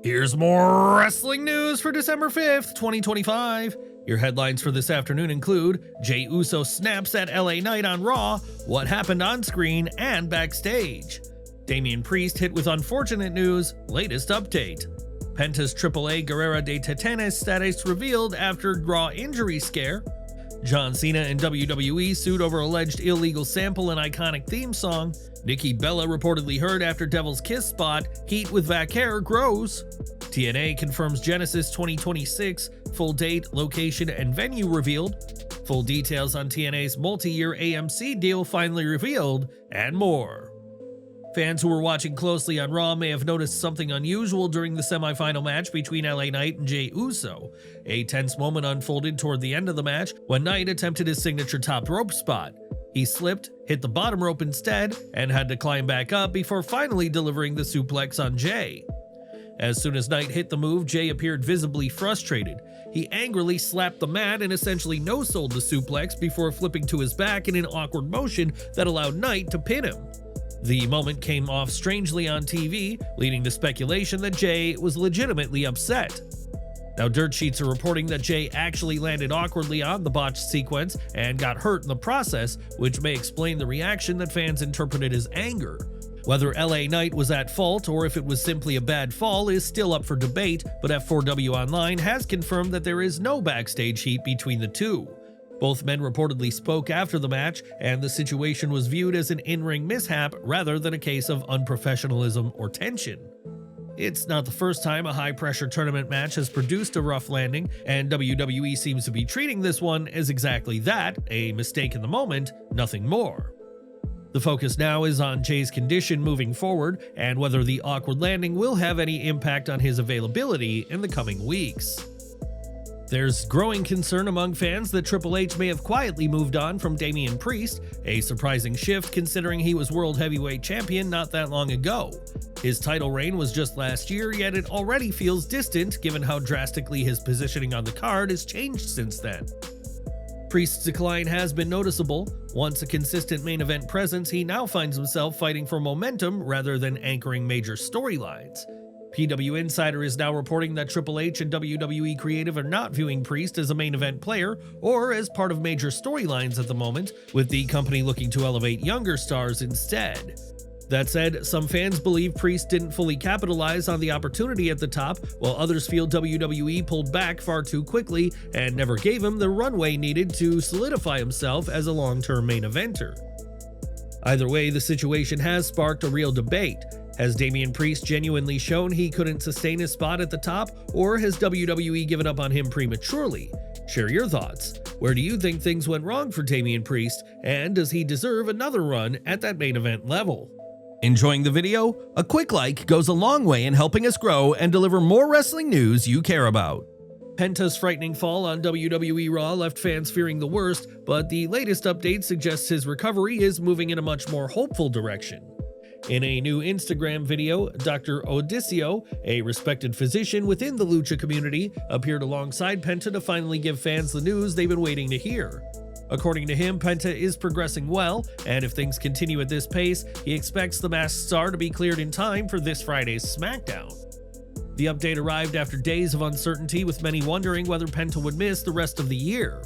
Here's more wrestling news for December 5th, 2025. Your headlines for this afternoon include Jey Uso snaps at LA Knight on Raw, what happened on screen and backstage. Damian Priest hit with unfortunate news, latest update. Penta's AAA Guerra de Titanes status revealed after Raw injury scare. John Cena and WWE sued over alleged illegal sample and iconic theme song. Nikki Bella reportedly hurt after Devil's Kiss spot. Heat with Vaquer grows. TNA confirms Genesis 2026. Full date, location, and venue revealed. Full details on TNA's multi-year AMC deal finally revealed, and more. Fans who were watching closely on Raw may have noticed something unusual during the semifinal match between LA Knight and Jey Uso. A tense moment unfolded toward the end of the match when Knight attempted his signature top rope spot. He slipped, hit the bottom rope instead, and had to climb back up before finally delivering the suplex on Jey. As soon as Knight hit the move, Jey appeared visibly frustrated. He angrily slapped the mat and essentially no-sold the suplex before flipping to his back in an awkward motion that allowed Knight to pin him. The moment came off strangely on TV, leading to speculation that Jey was legitimately upset. Now, dirt sheets are reporting that Jey actually landed awkwardly on the botched sequence and got hurt in the process, which may explain the reaction that fans interpreted as anger. Whether LA Knight was at fault or if it was simply a bad fall is still up for debate, but F4W Online has confirmed that there is no backstage heat between the two. Both men reportedly spoke after the match, and the situation was viewed as an in-ring mishap rather than a case of unprofessionalism or tension. It's not the first time a high-pressure tournament match has produced a rough landing, and WWE seems to be treating this one as exactly that, a mistake in the moment, nothing more. The focus now is on Jey's condition moving forward, and whether the awkward landing will have any impact on his availability in the coming weeks. There's growing concern among fans that Triple H may have quietly moved on from Damian Priest, a surprising shift considering he was World Heavyweight Champion not that long ago. His title reign was just last year, yet it already feels distant given how drastically his positioning on the card has changed since then. Priest's decline has been noticeable. Once a consistent main event presence, he now finds himself fighting for momentum rather than anchoring major storylines. PW Insider is now reporting that Triple H and WWE Creative are not viewing Priest as a main event player or as part of major storylines at the moment, with the company looking to elevate younger stars instead. That said, some fans believe Priest didn't fully capitalize on the opportunity at the top, while others feel WWE pulled back far too quickly and never gave him the runway needed to solidify himself as a long-term main eventer. Either way, the situation has sparked a real debate. Has Damian Priest genuinely shown he couldn't sustain his spot at the top, or has WWE given up on him prematurely? Share your thoughts. Where do you think things went wrong for Damian Priest, and does he deserve another run at that main event level? Enjoying the video? A quick like goes a long way in helping us grow and deliver more wrestling news you care about. Penta's frightening fall on WWE Raw left fans fearing the worst, but the latest update suggests his recovery is moving in a much more hopeful direction. In a new Instagram video, Dr. Odisio, a respected physician within the lucha community, appeared alongside Penta to finally give fans the news they've been waiting to hear. According to him, Penta is progressing well, and if things continue at this pace, he expects the masked star to be cleared in time for this Friday's SmackDown. The update arrived after days of uncertainty, with many wondering whether Penta would miss the rest of the year.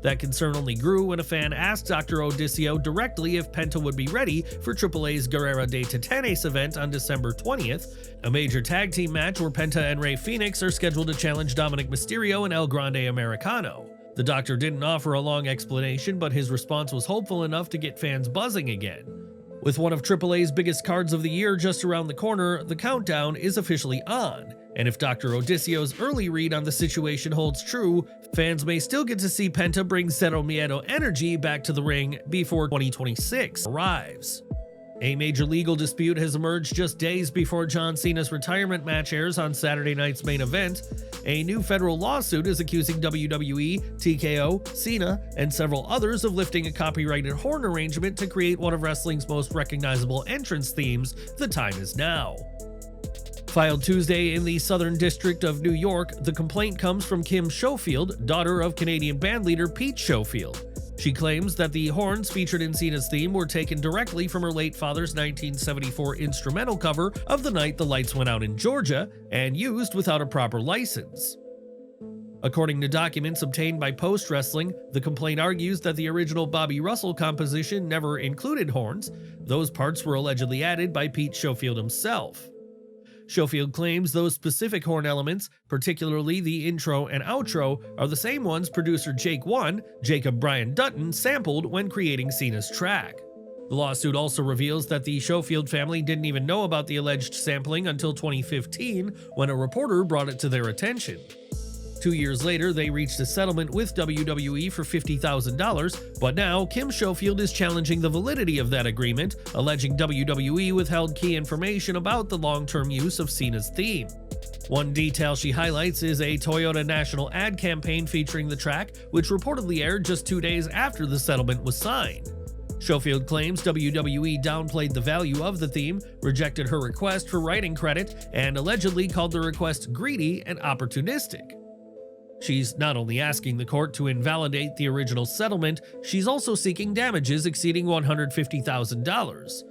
That concern only grew when a fan asked Dr. Odisio directly if Penta would be ready for AAA's Guerra de Titanes event on December 20th, a major tag team match where Penta and Rey Fenix are scheduled to challenge Dominic Mysterio and El Grande Americano. The doctor didn't offer a long explanation, but his response was hopeful enough to get fans buzzing again. With one of AAA's biggest cards of the year just around the corner, the countdown is officially on. And if Dr. Odisio's early read on the situation holds true, fans may still get to see Penta bring Cero Miedo energy back to the ring before 2026 arrives. A major legal dispute has emerged just days before John Cena's retirement match airs on Saturday night's main event. A new federal lawsuit is accusing WWE, TKO, Cena, and several others of lifting a copyrighted horn arrangement to create one of wrestling's most recognizable entrance themes, The Time Is Now. Filed Tuesday in the Southern District of New York, the complaint comes from Kim Schofield, daughter of Canadian bandleader Pete Schofield. She claims that the horns featured in Cena's theme were taken directly from her late father's 1974 instrumental cover of The Night the Lights Went Out in Georgia and used without a proper license. According to documents obtained by Post Wrestling, the complaint argues that the original Bobby Russell composition never included horns. Those parts were allegedly added by Pete Schofield himself. Schofield claims those specific horn elements, particularly the intro and outro, are the same ones producer Jacob Brian Dutton, sampled when creating Cena's track. The lawsuit also reveals that the Schofield family didn't even know about the alleged sampling until 2015, when a reporter brought it to their attention. 2 years later, they reached a settlement with WWE for $50,000, but now Kim Schofield is challenging the validity of that agreement, alleging WWE withheld key information about the long-term use of Cena's theme. One detail she highlights is a Toyota national ad campaign featuring the track, which reportedly aired just 2 days after the settlement was signed. Schofield claims WWE downplayed the value of the theme, rejected her request for writing credit, and allegedly called the request greedy and opportunistic. She's not only asking the court to invalidate the original settlement, she's also seeking damages exceeding $150,000.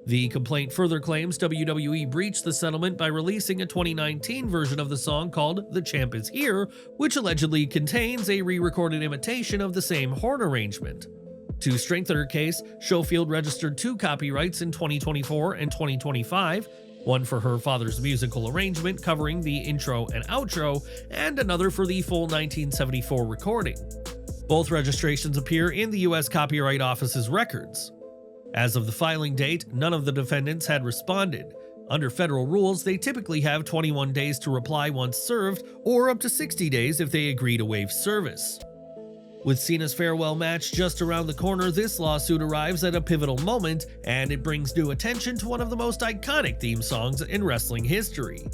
The complaint further claims WWE breached the settlement by releasing a 2019 version of the song called The Champ Is Here, which allegedly contains a re-recorded imitation of the same horn arrangement. To strengthen her case, Schofield registered 2 copyrights in 2024 and 2025, one for her father's musical arrangement covering the intro and outro, and another for the full 1974 recording. Both registrations appear in the U.S. Copyright Office's records. As of the filing date, none of the defendants had responded. Under federal rules, they typically have 21 days to reply once served, or up to 60 days if they agree to waive service. With Cena's farewell match just around the corner, this lawsuit arrives at a pivotal moment, and it brings new attention to one of the most iconic theme songs in wrestling history.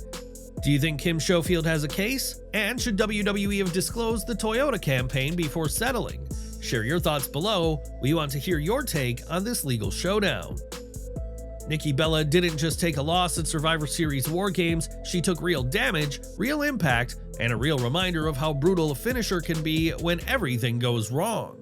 Do you think Kim Schofield has a case? And should WWE have disclosed the Toyota campaign before settling? Share your thoughts below. We want to hear your take on this legal showdown. Nikki Bella didn't just take a loss at Survivor Series War Games, she took real damage, real impact, and a real reminder of how brutal a finisher can be when everything goes wrong.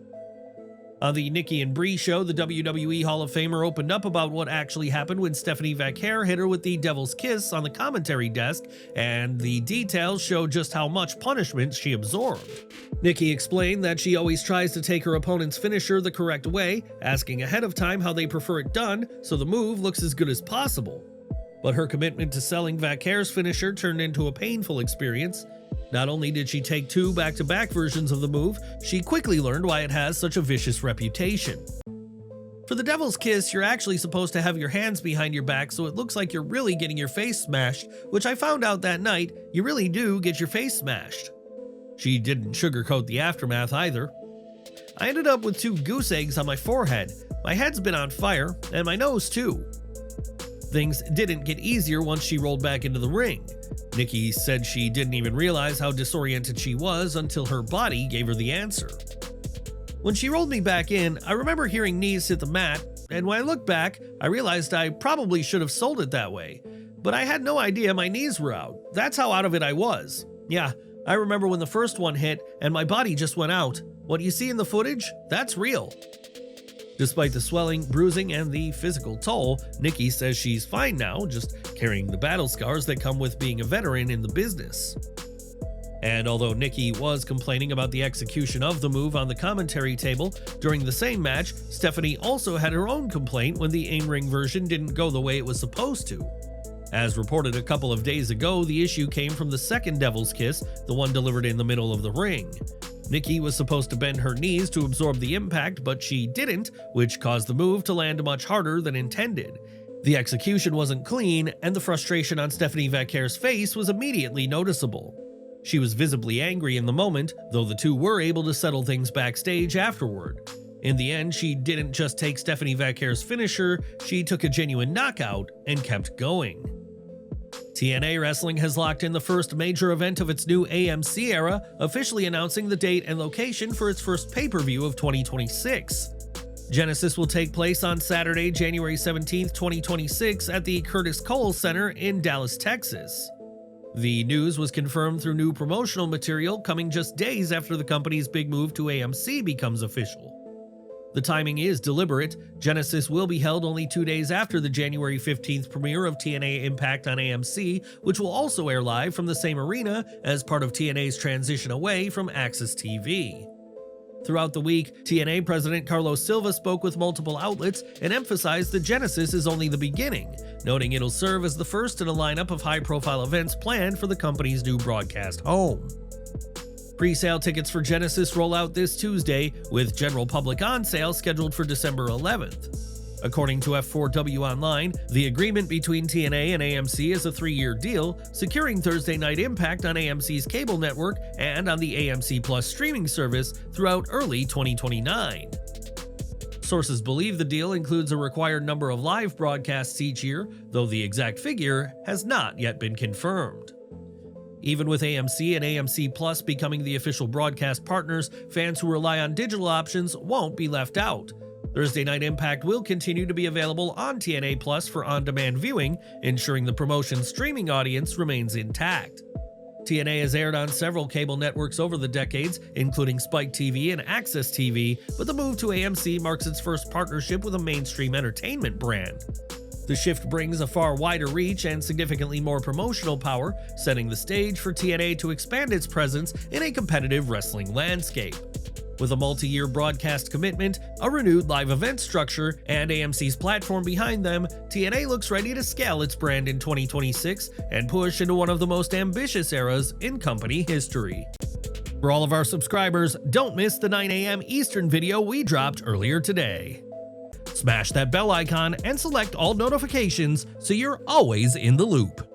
On the Nikki and Brie show, the WWE Hall of Famer opened up about what actually happened when Stephanie Vaquer hit her with the Devil's Kiss on the commentary desk, and the details show just how much punishment she absorbed. Nikki explained that she always tries to take her opponent's finisher the correct way, asking ahead of time how they prefer it done so the move looks as good as possible. But her commitment to selling Vaquer's finisher turned into a painful experience. Not only did she take 2 back-to-back versions of the move, she quickly learned why it has such a vicious reputation. For the Devil's Kiss, you're actually supposed to have your hands behind your back so it looks like you're really getting your face smashed, which I found out that night, you really do get your face smashed. She didn't sugarcoat the aftermath either. I ended up with 2 goose eggs on my forehead, my head's been on fire, and my nose too. Things didn't get easier once she rolled back into the ring. Nikki said she didn't even realize how disoriented she was until her body gave her the answer. When she rolled me back in, I remember hearing knees hit the mat, and when I looked back, I realized I probably should have sold it that way. But I had no idea my knees were out. That's how out of it I was. Yeah, I remember when the first one hit, and my body just went out. What you see in the footage, that's real. Despite the swelling, bruising, and the physical toll, Nikki says she's fine now, just carrying the battle scars that come with being a veteran in the business. And although Nikki was complaining about the execution of the move on the commentary table, during the same match, Stephanie also had her own complaint when the in-ring version didn't go the way it was supposed to. As reported a couple of days ago, the issue came from the second Devil's Kiss, the one delivered in the middle of the ring. Nikki was supposed to bend her knees to absorb the impact, but she didn't, which caused the move to land much harder than intended. The execution wasn't clean, and the frustration on Stephanie Vaquer's face was immediately noticeable. She was visibly angry in the moment, though the two were able to settle things backstage afterward. In the end, she didn't just take Stephanie Vaquer's finisher, she took a genuine knockout and kept going. TNA Wrestling has locked in the first major event of its new AMC era, officially announcing the date and location for its first pay-per-view of 2026. Genesis will take place on Saturday, January 17, 2026 at the Curtis Cole Center in Dallas, Texas. The news was confirmed through new promotional material coming just days after the company's big move to AMC becomes official. The timing is deliberate. Genesis will be held only 2 days after the January 15th premiere of TNA Impact on AMC, which will also air live from the same arena as part of TNA's transition away from AXS TV. Throughout the week, TNA President Carlos Silva spoke with multiple outlets and emphasized that Genesis is only the beginning, noting it'll serve as the first in a lineup of high-profile events planned for the company's new broadcast home. Pre-sale tickets for Genesis roll out this Tuesday, with general public on sale scheduled for December 11th. According to F4W Online, the agreement between TNA and AMC is a 3-year deal, securing Thursday Night Impact on AMC's cable network and on the AMC Plus streaming service throughout early 2029. Sources believe the deal includes a required number of live broadcasts each year, though the exact figure has not yet been confirmed. Even with AMC and AMC Plus becoming the official broadcast partners, fans who rely on digital options won't be left out. Thursday Night Impact will continue to be available on TNA Plus for on-demand viewing, ensuring the promotion's streaming audience remains intact. TNA has aired on several cable networks over the decades, including Spike TV and AXS TV, but the move to AMC marks its first partnership with a mainstream entertainment brand. The shift brings a far wider reach and significantly more promotional power, setting the stage for TNA to expand its presence in a competitive wrestling landscape. With a multi-year broadcast commitment, a renewed live event structure, and AMC's platform behind them, TNA looks ready to scale its brand in 2026 and push into one of the most ambitious eras in company history. For all of our subscribers, don't miss the 9 a.m. Eastern video we dropped earlier today. Smash that bell icon and select all notifications so you're always in the loop.